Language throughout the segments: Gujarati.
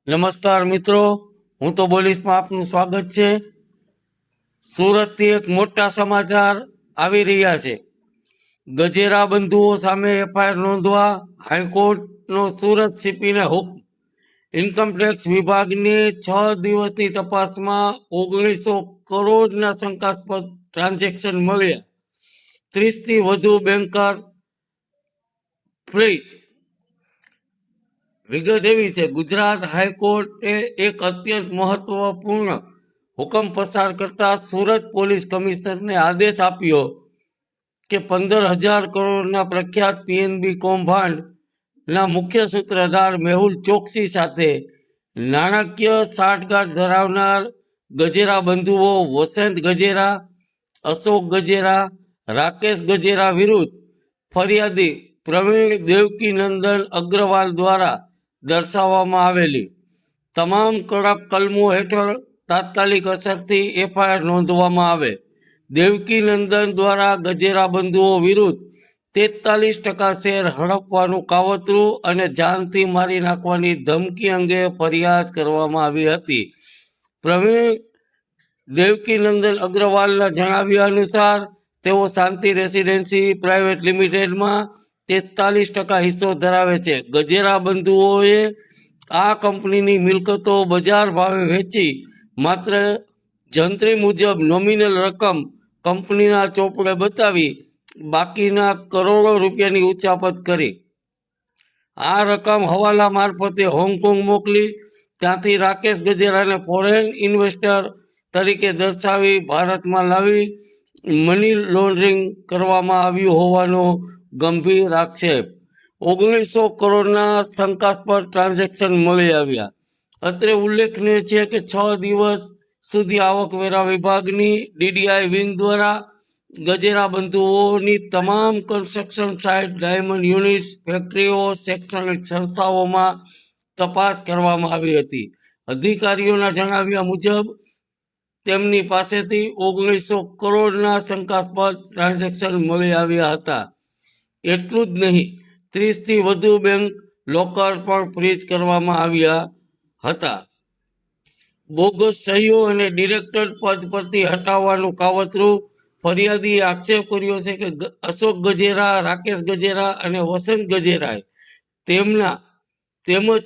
નમસ્કાર મિત્રો, હું તો બોલીશમાં આપનું સ્વાગત છે। સુરતથી એક મોટા સમાચાર આવી રહ્યા છે। ગજેરા બંધુઓ સામે એફઆઈઆર નોંધવા હાઈકોર્ટનો સુરત સીપીને હુકમ। ઇન્કમટેક્સ વિભાગની 6 દિવસની તપાસમાં 1900 કરોડના શંકાસ્પદ ટ્રાન્ઝેક્શન મળ્યા। 30થી વધુ બેન્કર ફ્રીઝ। વિગત એવી છે, ગુજરાત હાઈકોર્ટે એક અત્યંત મહત્વપૂર્ણ હુકમ પસાર કરતા સુરત પોલીસ કમિશનરને આદેશ આપ્યો કે 15,000 કરોડના પ્રખ્યાત પીએનબી કૌભાંડના મુખ્ય સૂત્રધાર મેહુલ ચોકસી સાથે નાણાકીય સાંઠગાંઠ ધરાવનાર ગજેરા બંધુઓ વસંત ગજેરા, અશોક ગજેરા, રાકેશ ગજેરા વિરુદ્ધ ફરિયાદી પ્રવીણ દેવકીનંદન અગ્રવાલ દ્વારા દર્શાવવામાં આવેલી તમામ કડક કલમો હેઠળ તાત્કાલિક અસરથી એફઆઈઆર નોંધવામાં આવે। દેવકીનંદન દ્વારા ગજેરા બંધુઓ વિરુદ્ધ 43% શેર હડપવાનું કાવતરું અને જાનથી મારી નાખવાની ધમકી અંગે ફરિયાદ કરવામાં આવી હતી। પ્રવીણ દેવકીનંદન અગ્રવાલના જણાવ્યા અનુસાર તેઓ શાંતિ રેસિડેન્સી પ્રાઇવેટ લિમિટેડમાં 43% હિસ્સો ધરાવે છે। ગજેરા બંધુઓએ આ કંપનીની મિલકતો બજાર ભાવે વેચી માત્ર જંત્રી મુજબ નોમિનલ રકમ કંપનીના ચોપડે બતાવી બાકીના કરોડો રૂપિયાની ઉચાપત કરી। આ રકમ હવાલા મારફતે હોંગકોંગ મોકલી, ત્યાંથી રાકેશ ગજેરાને ફોરેન ઇન્વેસ્ટર તરીકે દર્શાવી ભારતમાં લાવી મની લોન્ડરિંગ કરવામાં આવ્યું હોવાનો ગંભીર આક્ષેપ। 1900 કરોડના શંકાસ્પદ ટ્રાન્ઝેક્શન મળી આવ્યા। અત્રે ઉલ્લેખનીય છે કે 6 દિવસ સુધી આવકવેરા વિભાગની ડીડીઆઈ વિંગ દ્વારા ગજેરા બંધુઓની તમામ કન્સ્ટ્રક્શન સાઇટ, ડાયમંડ યુનિટ્સ, ફેક્ટરીઓ, શૈક્ષણિક સંસ્થાઓમાં તપાસ કરવામાં આવી હતી। અધિકારીઓના જણાવ્યા મુજબ તેમની પાસેથી 1900 કરોડના શંકાસ્પદ ટ્રાન્ઝેક્શન મળી આવ્યા હતા। એટલું જ નહીં, 30થી વધુ બેંક લોકર પણ ફ્રીઝ કરવામાં આવ્યા હતા। બોગસ સહીઓ અને ડિરેક્ટર પદ પરથી હટાવવાનું કાવતરું। ફરિયાદીએ આક્ષેપ કર્યો છે કે અશોક ગજેરા, રાકેશ ગજેરા અને વસંત ગજેરાએ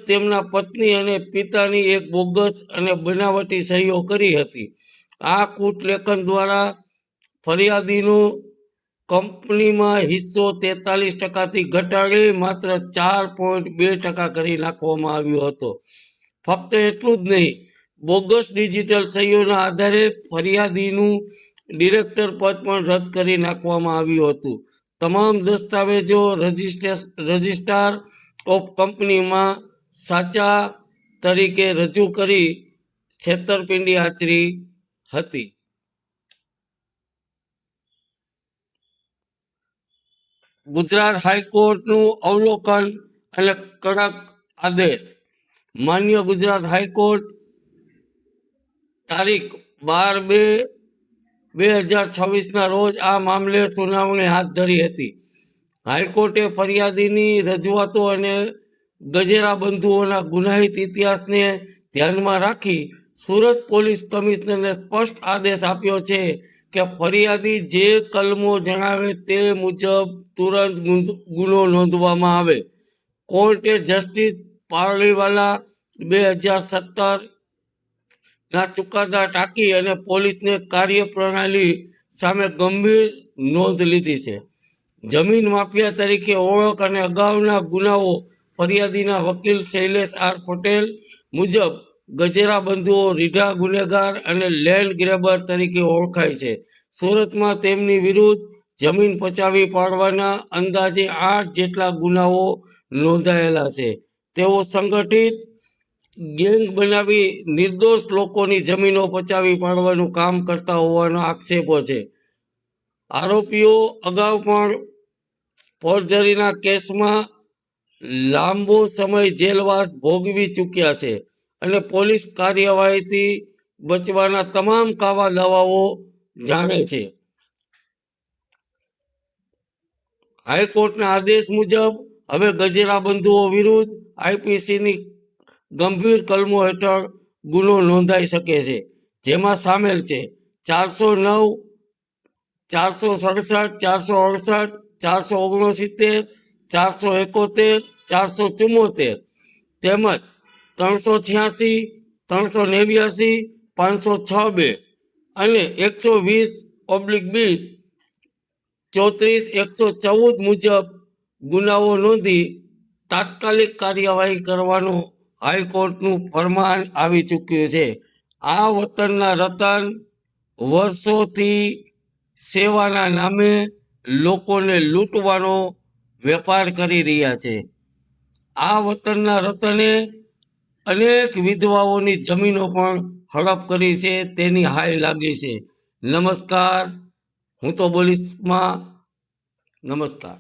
તેમના પત્ની અને પિતાની એક બોગસ અને બનાવટી સહીઓ કરી હતી। આ કૂટલેખન દ્વારા ફરિયાદીનું કંપનીમાં હિસ્સો 43%થી ઘટાડી માત્ર 4.2% કરી નાખવામાં આવ્યો હતો। ફક્ત એટલું જ નહીં, બોગસ ડિજિટલ સહીઓના આધારે ફરિયાદીનું ડિરેક્ટર પદ પણ રદ કરી નાખવામાં આવ્યું હતું। તમામ દસ્તાવેજો રજિસ્ટ્રાર ઓફ કંપનીમાં સાચા તરીકે રજૂ કરી છેતરપિંડી આચરી હતી। ગુજરાત હાઈકોર્ટનું અવલોકન અને કડક આદેશ। માન્ય ગુજરાત હાઈકોર્ટ તારીખ 12/2/2026ના રોજ આ મામલે સુનાવણી હાથ ધરી હતી। હાઈકોર્ટે ફરિયાદીની રજૂઆતો અને ગજેરા બંધુઓના ગુનાહિત ઇતિહાસને ધ્યાનમાં રાખી સુરત પોલીસ કમિશનરને સ્પષ્ટ આદેશ આપ્યો છે કે ફરિયાદી જે કલમો જણાવે તે મુજબ તુરંત ગુનો નોંધવામાં આવે। કોર્ટે જસ્ટિસ પાર્લીવાલા 2017ના ચુકાદા ટાંકી અને પોલીસને કાર્યપ્રણાલી સામે ગંભીર નોંધ લીધી છે। જમીન માફિયા તરીકે ઓળખ અને અગાઉના ગુનાઓ। ફરિયાદીના વકીલ શૈલેષ આર પટેલ મુજબ ગજેરા બંધુઓ રીઢા ગુનેગાર અને લેન્ડ ગ્રેબર તરીકે ઓળખાય છે। સુરતમાં તેમની વિરુદ્ધ જમીન પચાવી પાડવાના અંદાજે 8 જેટલા ગુનાઓ નોંધાયેલા છે। તેઓ સંગઠિત ગેંગ બનાવી નિર્દોષ લોકોની જમીનો પચાવી પાડવાનું કામ કરતા હોવાના આક્ષેપો છે। આરોપીઓ અગાઉ પણ ફોર્જરીના કેસમાં લાંબો સમય જેલવાસ ભોગવી ચૂક્યા છે અને પોલીસ કાર્યવાહીથી બચવાના તમામ કાવા દાવાઓ જાણે છે। હાઈકોર્ટના આદેશ મુજબ હવે ગજેરા બંધુઓ વિરુદ્ધ આઈપીસીની ગંભીર કલમો હેઠળ ગુનો નોંધાઈ શકે છે, જેમાં સામેલ છે 409, 467, 468, 469, 471, 474 તેમજ 386, 389, 506(2) અને 120/2, 34, 114 મુજબ ગુનાઓ નોંધી તાત્કાલિક કાર્યવાહી કરવાનું હાઈકોર્ટનું ફરમાન આવી ચૂક્યું છે. આ વતનના રતન વર્ષોથી સેવાના નામે લોકોને લૂંટવાનો વેપાર કરી રહ્યા છે. આ વતનના રતને અનેક વિધવાઓની જમીનો પણ હડપ કરી છે, તેની હાય લાગી છે. નમસ્કાર, હું તો બોલીશમાં. નમસ્કાર.